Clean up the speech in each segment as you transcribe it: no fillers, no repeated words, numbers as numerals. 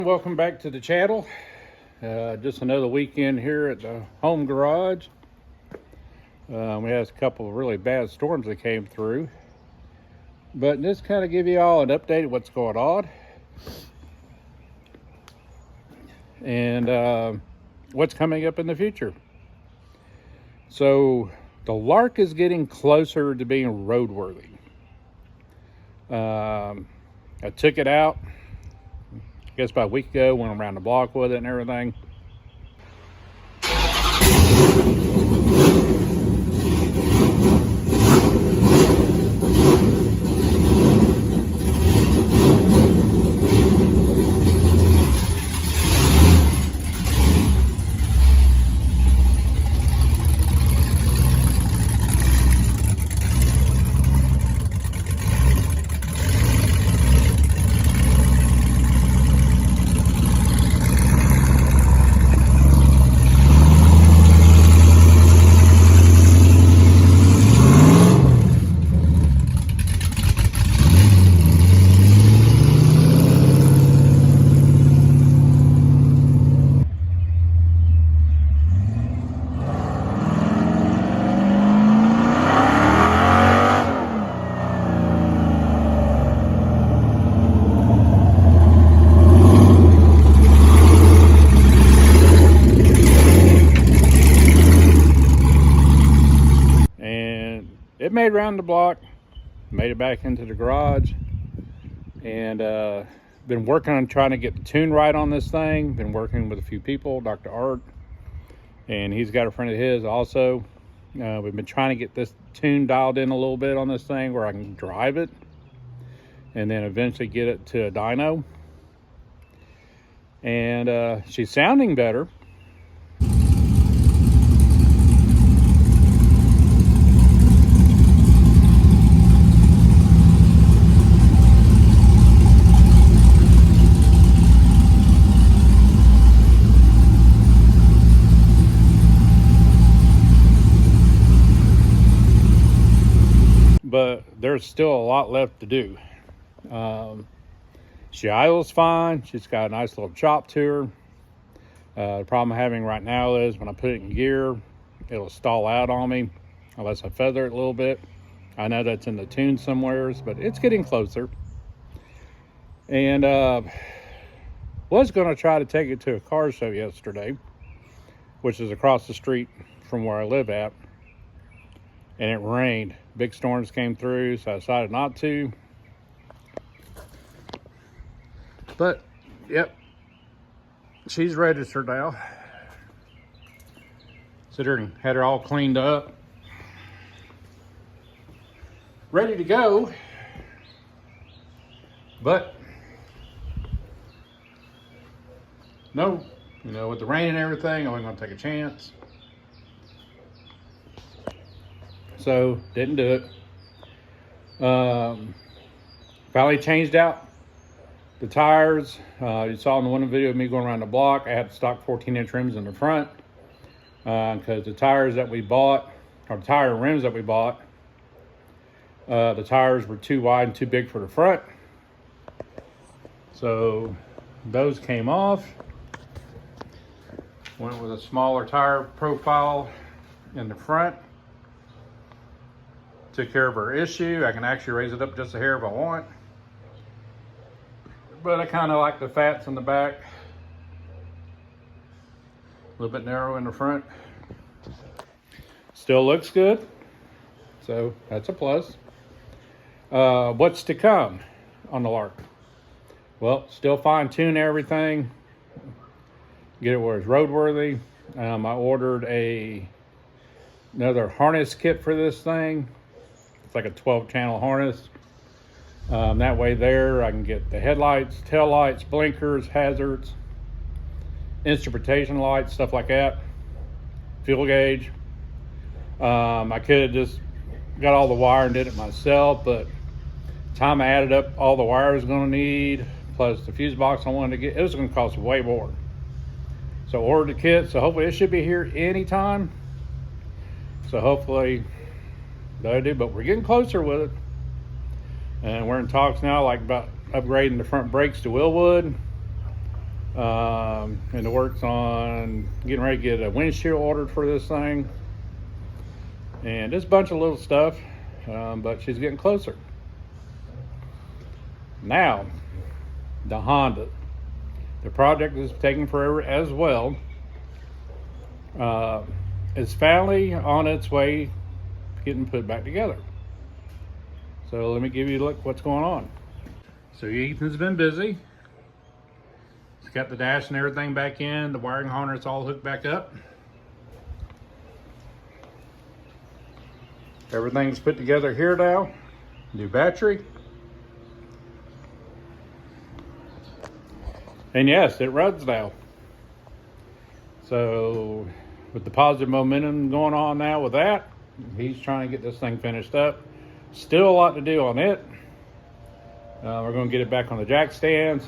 Welcome back to the channel. Just another weekend here at the home garage. We had a couple of really bad storms that came through, but just kind of give you all an update of what's going on and what's coming up in the future. So the Lark is getting closer to being roadworthy. I took it out, I guess about a week ago, went around the block with it and everything. It made around the block, made it back into the garage, and been working on trying to get the tune right on this thing. Been working with a few people, Dr. Art, and he's got a friend of his also. We've been trying to get this tune dialed in a little bit on this thing where I can drive it and then eventually get it to a dyno. And she's sounding better. But there's still a lot left to do. She idles fine. She's got a nice little chop to her. The problem I'm having right now is when I put it in gear, it'll stall out on me unless I feather it a little bit. I know that's in the tune somewheres, but it's getting closer. And was going to try to take it to a car show yesterday, which is across the street from where I live at. And it rained. Big storms came through, so I decided not to. But, yep, she's registered now. Sit her and had her all cleaned up. Ready to go. But, no, with the rain and everything, I wasn't going to take a chance. So didn't do it. Finally changed out the tires. You saw in the one video of me going around the block, I had stock 14-inch rims in the front because the tires that we bought, or the tire rims that we bought, the tires were too wide and too big for the front. So those came off. Went with a smaller tire profile in the front. Took care of her issue. I can actually raise it up just a hair if I want. But I kind of like the fats in the back. A little bit narrow in the front. Still looks good. So that's a plus. What's to come on the Lark? Well, still fine tune everything. Get it where it's roadworthy. I ordered another harness kit for this thing. It's like a 12-channel harness. That way there I can get the headlights, tail lights, blinkers, hazards, instrumentation lights, stuff like that, fuel gauge. I could have just got all the wire and did it myself, but the time I added up all the wire I was going to need, plus the fuse box I wanted to get, it was going to cost way more. So ordered the kit, so hopefully it should be here anytime. So hopefully that'll do, but we're getting closer with it. And we're in talks now, like about upgrading the front brakes to Willwood. In the works on getting ready to get a windshield ordered for this thing, and just a bunch of little stuff, but she's getting closer. Now, the Honda. The project is taking forever as well. It's finally on its way getting put back together. So let me give you a look what's going on. So Ethan's been busy. He's got the dash and everything back in, the wiring harness all hooked back up. Everything's put together here now. New battery. And yes, it runs now. So with the positive momentum going on now with that, he's trying to get this thing finished up. Still a lot to do on it. We're going to get it back on the jack stands.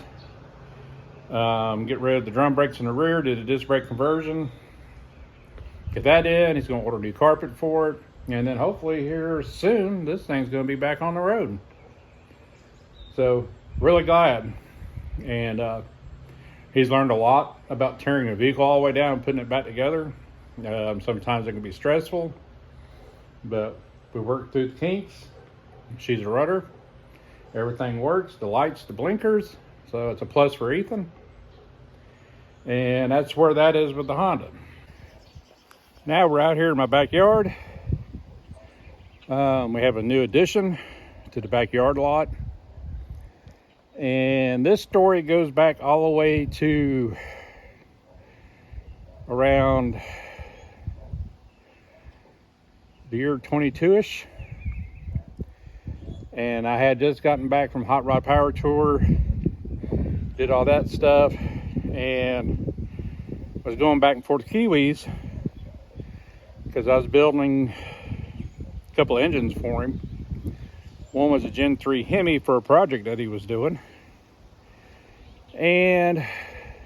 Get rid of the drum brakes in the rear, do the disc brake conversion. Get that in. He's going to order new carpet for it. And then hopefully here soon, this thing's going to be back on the road. So really glad. And he's learned a lot about tearing a vehicle all the way down and putting it back together. Sometimes it can be stressful, but we worked through the kinks. She's a rudder. Everything works, the lights, the blinkers. So it's a plus for Ethan. And that's where that is with the Honda. Now we're out here in my backyard. We have a new addition to the backyard lot. And this story goes back all the way to around the year 22-ish. And I had just gotten back from Hot Rod Power Tour, did all that stuff, and was going back and forth to Kiwis because I was building a couple of engines for him. One was a Gen 3 Hemi for a project that he was doing, and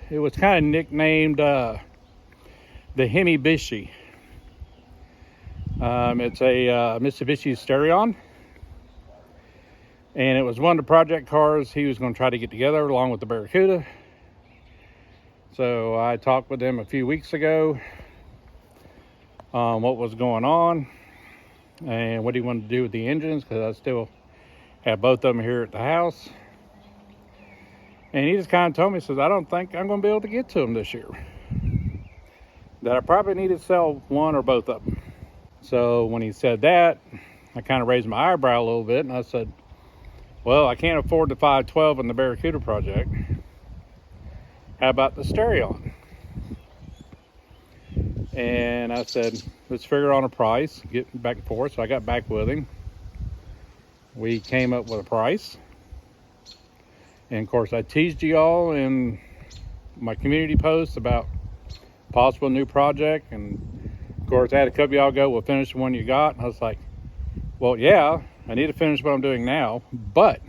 it was kind of nicknamed the Hemi Bishi. It's a Mitsubishi Stereon. And it was one of the project cars he was going to try to get together along with the Barracuda. So I talked with him a few weeks ago on what was going on and what he wanted to do with the engines, because I still have both of them here at the house. And he just kind of told me, says, I don't think I'm going to be able to get to them this year. That I probably need to sell one or both of them. So when he said that, I kind of raised my eyebrow a little bit, and I said, well, I can't afford the 512 in the Barracuda project. How about the Stereon? And I said, let's figure on a price, get back and forth. So I got back with him. We came up with a price. And of course, I teased you all in my community posts about possible new project. And of course, I had a couple of y'all go, well, finish the one you got. And I was like, well, yeah, I need to finish what I'm doing now, but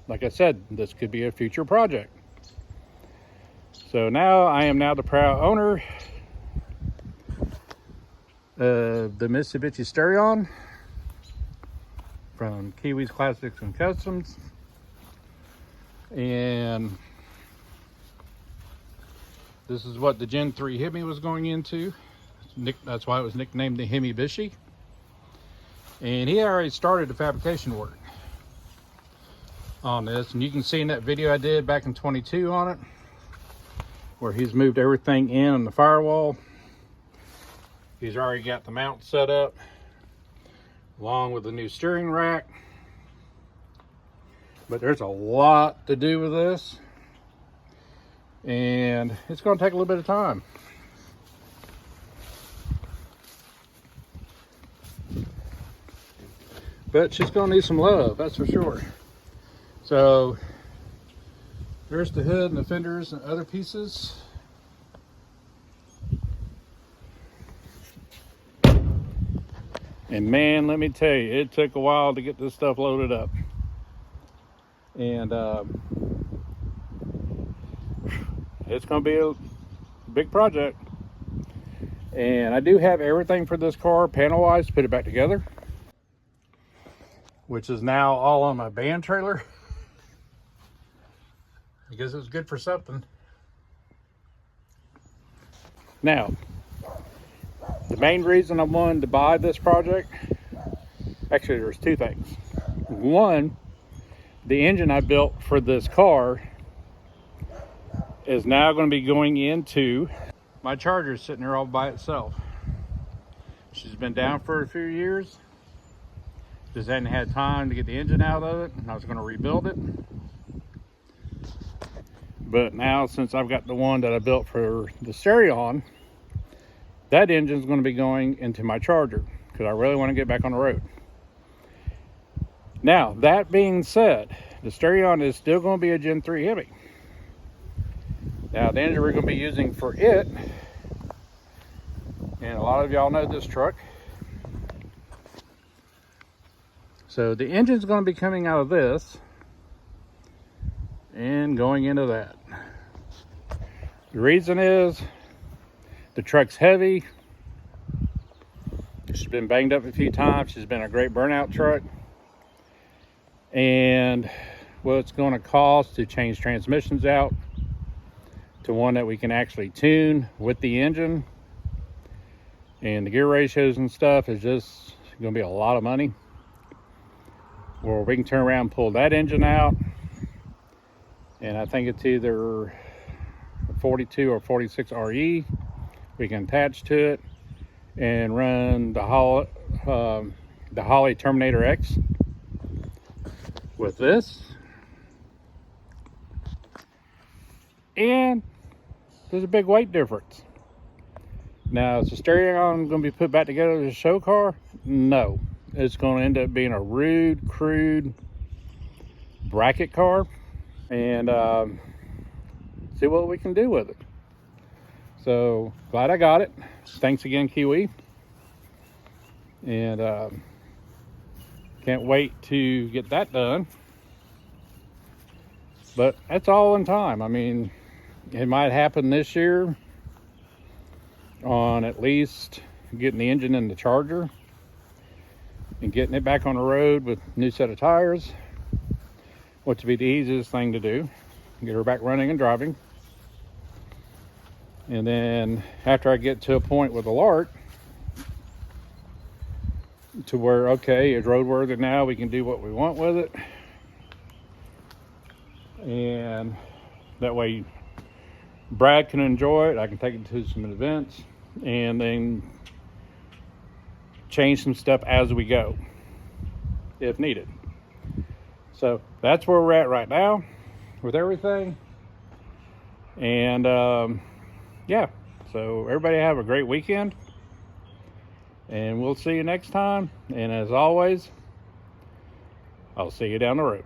like I said, this could be a future project. So now I am now the proud owner of the Mitsubishi Stereon from Kiwis Classics and Customs. And this is what the Gen 3 Hemi was going into. That's why it was nicknamed the Hemi Bishi. And he already started the fabrication work on this, and you can see in that video I did back in 22 on it, where he's moved everything in on the firewall. He's already got the mount set up, along with the new steering rack. But there's a lot to do with this, and it's going to take a little bit of time. But she's going to need some love, that's for sure. So there's the hood and the fenders and other pieces. And man, let me tell you, it took a while to get this stuff loaded up. And it's going to be a big project. And I do have everything for this car panel-wise to put it back together, which is now all on my band trailer. I guess it was good for something. Now, the main reason I wanted to buy this project, actually there's two things. One, the engine I built for this car is now going to be going into my Charger, sitting there all by itself. She's been down for a few years. Just hadn't had time to get the engine out of it, and I was going to rebuild it. But now, since I've got the one that I built for the stereo on, that engine's going to be going into my Charger because I really want to get back on the road. Now, that being said, the stereo on is still going to be a Gen 3 Hemi. Now, the engine we're going to be using for it, and a lot of y'all know this truck. So the engine's going to be coming out of this and going into that. The reason is the truck's heavy. She's been banged up a few times. She's been a great burnout truck. And what it's going to cost to change transmissions out to one that we can actually tune with the engine, and the gear ratios and stuff is just going to be a lot of money. Or we can turn around and pull that engine out, and I think it's either 42 or 46 RE. We can attach to it and run the Holley Terminator X with this. And there's a big weight difference. Now, is the stereo on going to be put back together as a show car? No. It's going to end up being a rude, crude bracket car, and see what we can do with it. So, glad I got it. Thanks again, Kiwi. And can't wait to get that done. But that's all in time. I mean, it might happen this year on at least getting the engine in the Charger and getting it back on the road with a new set of tires, which would be the easiest thing to do. Get her back running and driving. And then after I get to a point with the Lark to where, okay, it's roadworthy now, we can do what we want with it. And that way Brad can enjoy it. I can take it to some events and then change some stuff as we go if needed. So that's where we're at right now with everything. And yeah, so everybody have a great weekend, and we'll see you next time. And as always, I'll see you down the road.